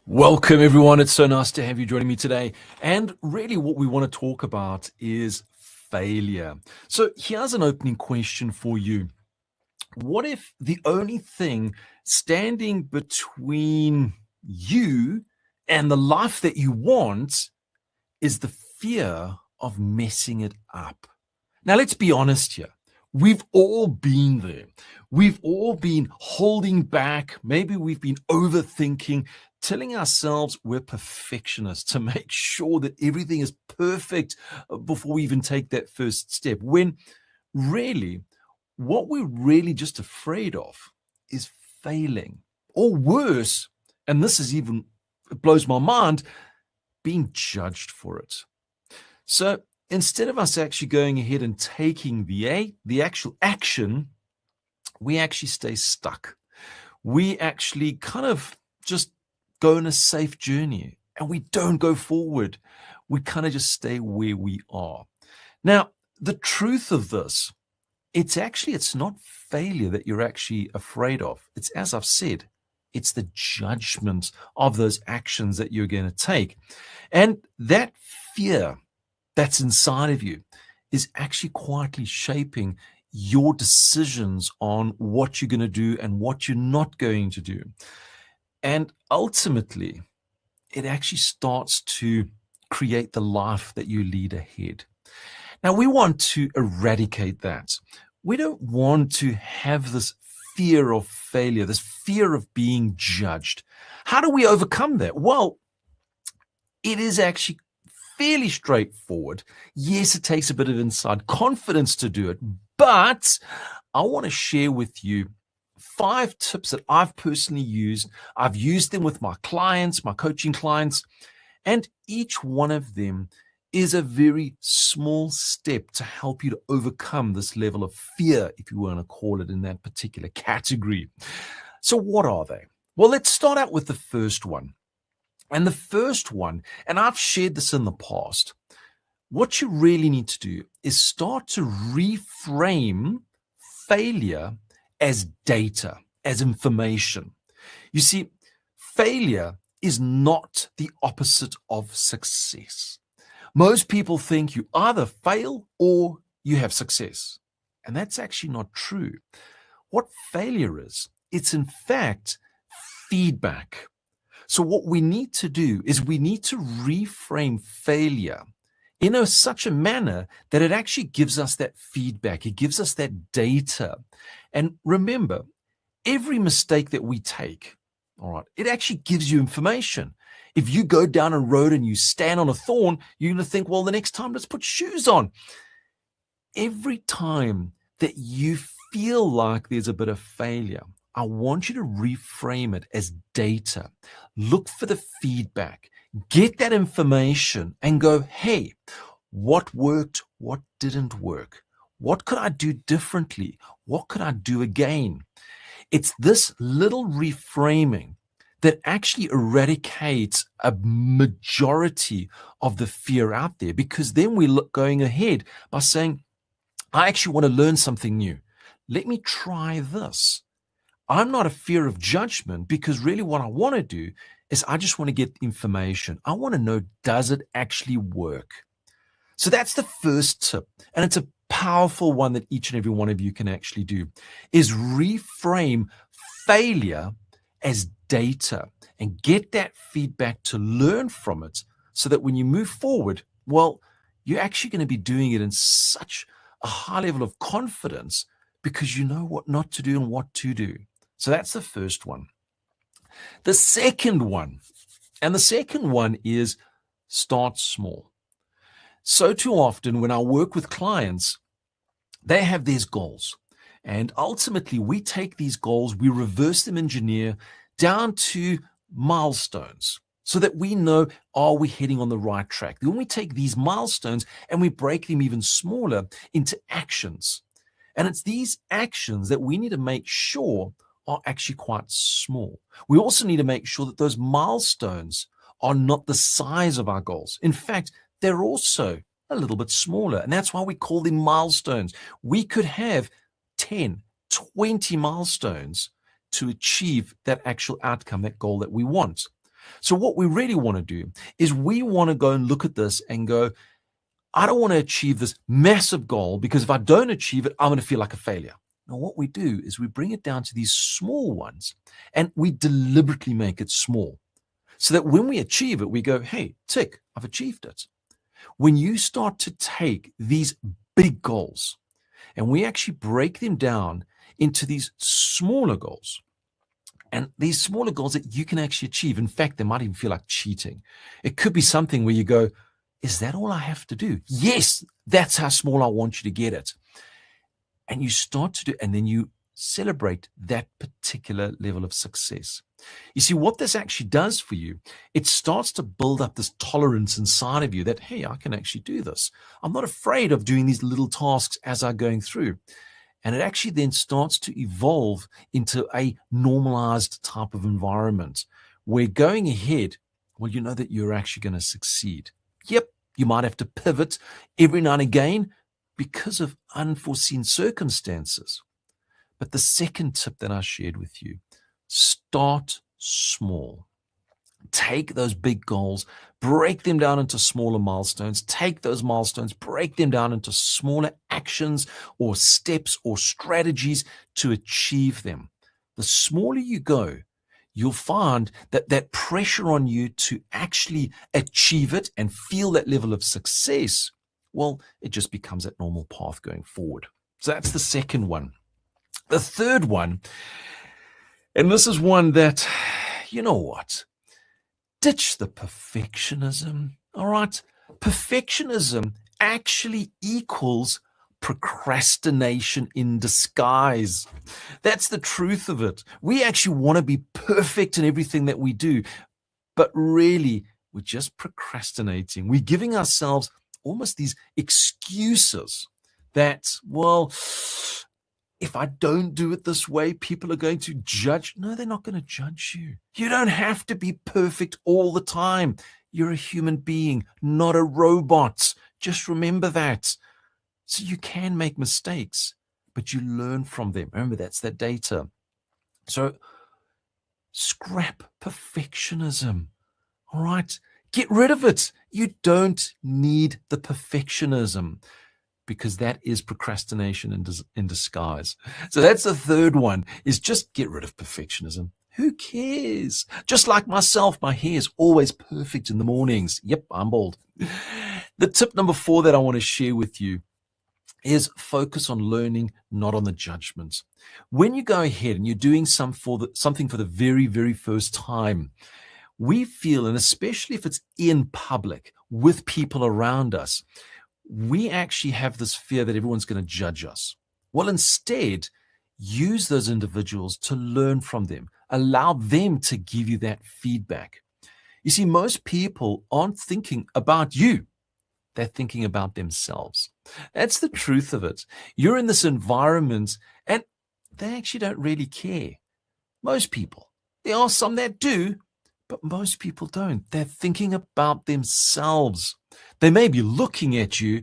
Welcome, everyone. It's so nice to have you joining me today. And really, what we want to talk about is failure. So, here's an opening question for you. What if the only thing standing between you and the life that you want is the fear of messing it up? Now, let's be honest here. We've all been there. We've all been holding back. Maybe we've been overthinking, telling ourselves we're perfectionists to make sure that everything is perfect before we even take that first step. When really, what we're really just afraid of is failing, or worse, and this is even, it blows my mind, being judged for it. So instead of us actually going ahead and taking the actual action, we actually stay stuck. We actually kind of just go on a safe journey and we don't go forward. We kind of just stay where we are. Now, the truth of this, it's not failure that you're actually afraid of. It's, as I've said, it's the judgment of those actions that you're going to take. And that fear that's inside of you is actually quietly shaping your decisions on what you're going to do and what you're not going to do. And ultimately, it actually starts to create the life that you lead ahead. Now, we want to eradicate that. We don't want to have this fear of failure, this fear of being judged. How do we overcome that? Well, it is actually fairly straightforward. Yes, it takes a bit of inside confidence to do it, but I want to share with you 5 tips that I've personally used. I've used them with my clients, my coaching clients, and each one of them is a very small step to help you to overcome this level of fear, if you want to call it in that particular category. So what are they? Well, let's start out with the first one. And the first one, and I've shared this in the past, what you really need to do is start to reframe failure as data, as information. You see, failure is not the opposite of success. Most people think you either fail or you have success. And that's actually not true. What failure is, it's in fact feedback. So what we need to do is we need to reframe failure in such a manner that it actually gives us that feedback. It gives us that data. And remember, every mistake that we take, all right, it actually gives you information. If you go down a road and you stand on a thorn, you're going to think, well, the next time, let's put shoes on. Every time that you feel like there's a bit of failure, I want you to reframe it as data. Look for the feedback, get that information and go, hey, what worked? What didn't work? What could I do differently? What could I do again? It's this little reframing that actually eradicates a majority of the fear out there, because then we're going ahead by saying, I actually want to learn something new. Let me try this. I'm not a fear of judgment, because really what I want to do is I just want to get information. I want to know, does it actually work? So that's the first tip. And it's a powerful one that each and every one of you can actually do, is reframe failure as data and get that feedback to learn from it, so that when you move forward, well, you're actually going to be doing it in such a high level of confidence, because you know what not to do and what to do. So that's the first one. The second one is start small. So too often when I work with clients, they have these goals. And ultimately we take these goals, we reverse them engineer down to milestones, so that we know, are we heading on the right track? Then we take these milestones and we break them even smaller into actions. And it's these actions that we need to make sure are actually quite small. We also need to make sure that those milestones are not the size of our goals. In fact, they're also a little bit smaller. And that's why we call them milestones. We could have 10, 20 milestones to achieve that actual outcome, that goal that we want. So what we really want to do is we want to go and look at this and go, I don't want to achieve this massive goal because if I don't achieve it, I'm going to feel like a failure. Now, what we do is we bring it down to these small ones and we deliberately make it small so that when we achieve it, we go, hey, tick, I've achieved it. When you start to take these big goals and we actually break them down into these smaller goals, and these smaller goals that you can actually achieve, in fact, they might even feel like cheating. It could be something where you go, is that all I have to do? Yes, that's how small I want you to get it. And you start to do, and then you celebrate that particular level of success. You see, what this actually does for you, it starts to build up this tolerance inside of you that, hey, I can actually do this. I'm not afraid of doing these little tasks as I'm going through. And it actually then starts to evolve into a normalized type of environment where going ahead, well, you know that you're actually going to succeed. Yep, you might have to pivot every now and again because of unforeseen circumstances. But the second tip that I shared with you, start small. Take those big goals, break them down into smaller milestones, take those milestones, break them down into smaller actions or steps or strategies to achieve them. The smaller you go, you'll find that that pressure on you to actually achieve it and feel that level of success, well, it just becomes that normal path going forward. So that's the second one. The third one, and this is one that, you know what? Ditch the perfectionism, all right? Perfectionism actually equals procrastination in disguise. That's the truth of it. We actually want to be perfect in everything that we do, but really, we're just procrastinating. We're giving ourselves almost these excuses that, well, if I don't do it this way, people are going to judge. No, they're not going to judge you. You don't have to be perfect all the time. You're a human being, not a robot. Just remember that. So you can make mistakes, but you learn from them. Remember, that's that data. So scrap perfectionism. All right? Get rid of it. You don't need the perfectionism, because that is procrastination in disguise. So that's the third one, is just get rid of perfectionism. Who cares? Just like myself, my hair is always perfect in the mornings. Yep, I'm bald. The tip number 4 that I want to share with you is focus on learning, not on the judgment. When you go ahead and you're doing something for the very, very first time, we feel, and especially if it's in public with people around us, we actually have this fear that everyone's going to judge us. Well, instead, use those individuals to learn from them. Allow them to give you that feedback. You see, most people aren't thinking about you. They're thinking about themselves. That's the truth of it. You're in this environment and they actually don't really care. Most people. There are some that do, but most people don't. They're thinking about themselves. They may be looking at you,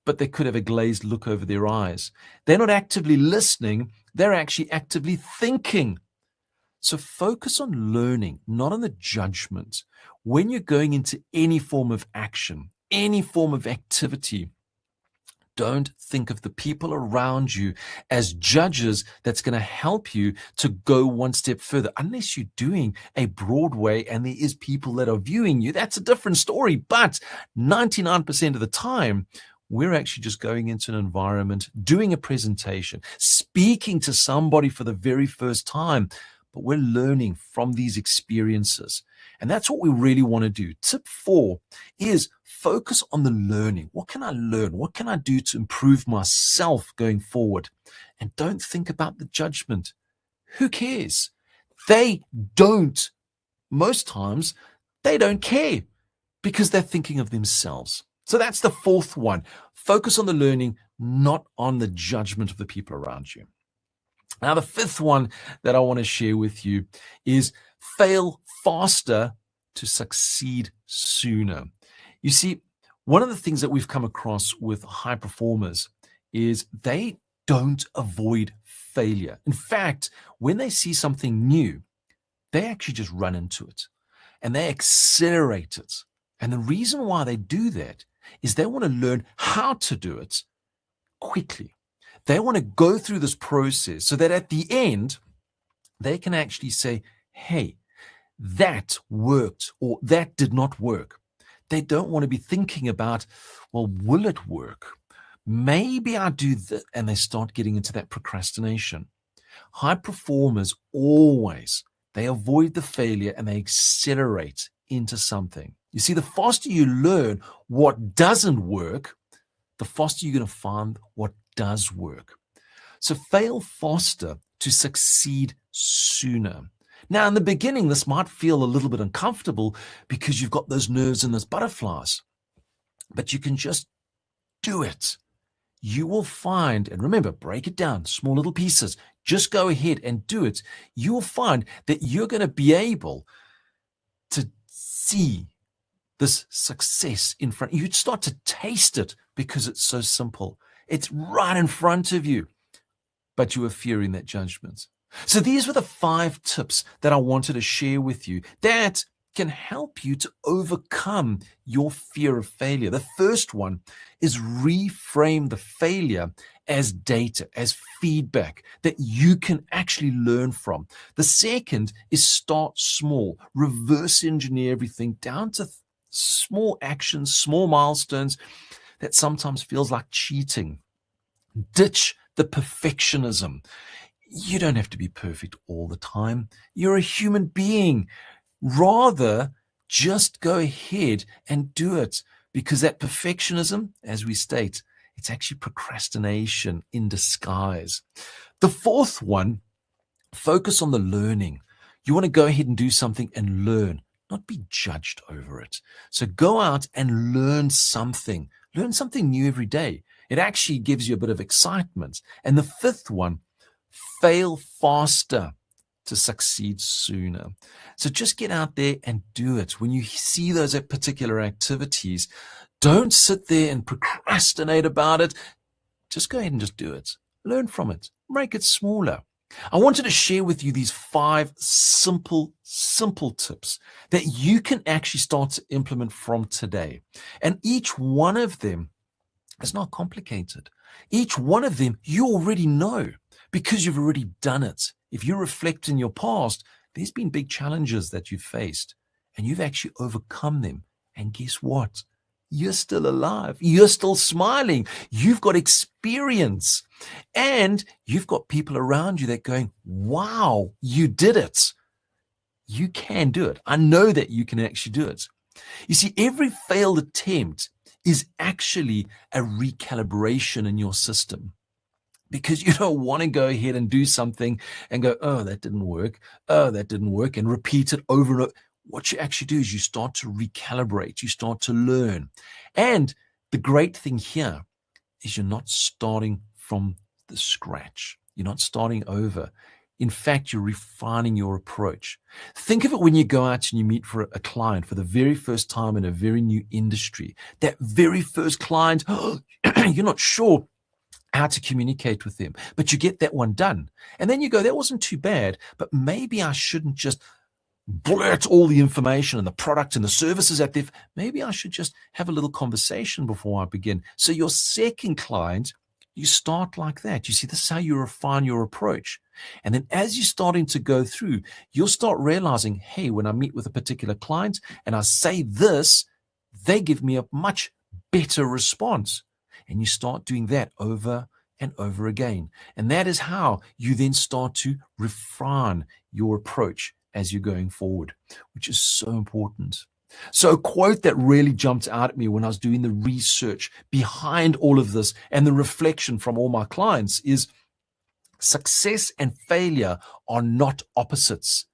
but they could have a glazed look over their eyes. They're not actively listening. They're actually actively thinking. So focus on learning, not on the judgment. When you're going into any form of action, any form of activity, don't think of the people around you as judges that's going to help you to go one step further. Unless you're doing a Broadway and there is people that are viewing you, that's a different story. But 99% of the time, we're actually just going into an environment, doing a presentation, speaking to somebody for the very first time. But we're learning from these experiences. And that's what we really want to do. Tip 4 is focus on the learning. What can I learn? What can I do to improve myself going forward? And don't think about the judgment. Who cares? They don't. Most times, they don't care because they're thinking of themselves. So that's the 4th one. Focus on the learning, not on the judgment of the people around you. Now, the 5th one that I want to share with you is fail faster to succeed sooner. You see, one of the things that we've come across with high performers is they don't avoid failure. In fact, when they see something new, they actually just run into it. and they accelerate it. And the reason why they do that is they want to learn how to do it quickly. They want to go through this process so that at the end, they can actually say, hey, that worked or that did not work. They don't want to be thinking about, well, will it work? Maybe I do that. And they start getting into that procrastination. High performers always, they avoid the failure and they accelerate into something. You see, the faster you learn what doesn't work, the faster you're going to find what does work. So fail faster to succeed sooner. Now, in the beginning, this might feel a little bit uncomfortable because you've got those nerves and those butterflies, but you can just do it. You will find, and remember, break it down, small little pieces. Just go ahead and do it. You will find that you're going to be able to see this success in front. You'd start to taste it because it's so simple. It's right in front of you, but you are fearing that judgment. So these were the 5 tips that I wanted to share with you that can help you to overcome your fear of failure. The first one is reframe the failure as data, as feedback that you can actually learn from. The second is start small, reverse engineer everything down to small actions, small milestones that sometimes feels like cheating. Ditch the perfectionism. You don't have to be perfect all the time. You're a human being. Rather, just go ahead and do it, because that perfectionism, as we state, it's actually procrastination in disguise. The fourth one, focus on the learning. You want to go ahead and do something and learn, not be judged over it. So go out and learn something new every day. It actually gives you a bit of excitement. And the fifth one, fail faster to succeed sooner. So just get out there and do it. When you see those particular activities, don't sit there and procrastinate about it. Just go ahead and just do it. Learn from it. Make it smaller. I wanted to share with you these 5 simple tips that you can actually start to implement from today. And each one of them is not complicated. Each one of them you already know because you've already done it. If you reflect in your past, there's been big challenges that you've faced and you've actually overcome them. And guess what? You're still alive. You're still smiling. You've got experience and you've got people around you that going, wow, you did it. You can do it. I know that you can actually do it. You see, every failed attempt is actually a recalibration in your system, because you don't want to go ahead and do something and go, oh, that didn't work. Oh, that didn't work, and repeat it over and over. What you actually do is you start to recalibrate. You start to learn. And the great thing here is you're not starting from the scratch. You're not starting over. In fact, you're refining your approach. Think of it when you go out and you meet for a client for the very first time in a very new industry. That very first client, you're not sure how to communicate with them, but you get that one done. And then you go, that wasn't too bad, but maybe I shouldn't just blurt all the information and the product and the services at them. Maybe I should just have a little conversation before I begin. So your second client, you start like that. You see, this is how you refine your approach. And then as you're starting to go through, you'll start realizing, hey, when I meet with a particular client and I say this, they give me a much better response. And you start doing that over and over again. And that is how you then start to refine your approach as you're going forward, which is so important. So a quote that really jumped out at me when I was doing the research behind all of this and the reflection from all my clients is, success and failure are not opposites.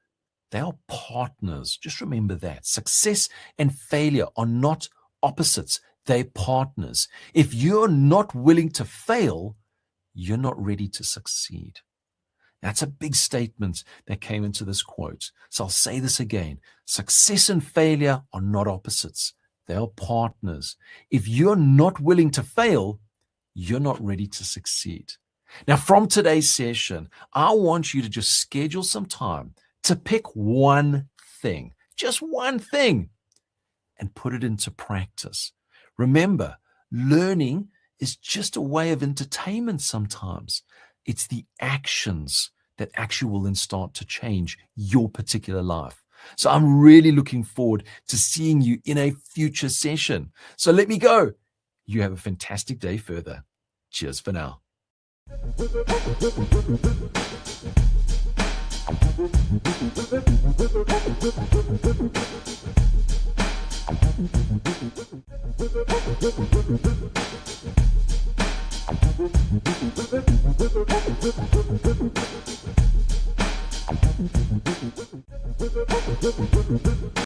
They are partners. Just remember that. Success and failure are not opposites. They're partners. If you're not willing to fail, you're not ready to succeed. That's a big statement that came into this quote. So I'll say this again. Success and failure are not opposites. They are partners. If you're not willing to fail, you're not ready to succeed. Now, from today's session, I want you to just schedule some time to pick one thing. just one thing, and put it into practice. Remember, learning is just a way of entertainment sometimes. It's the actions that actually will then start to change your particular life. So I'm really looking forward to seeing you in a future session. So let me go. You have a fantastic day further. Cheers for now.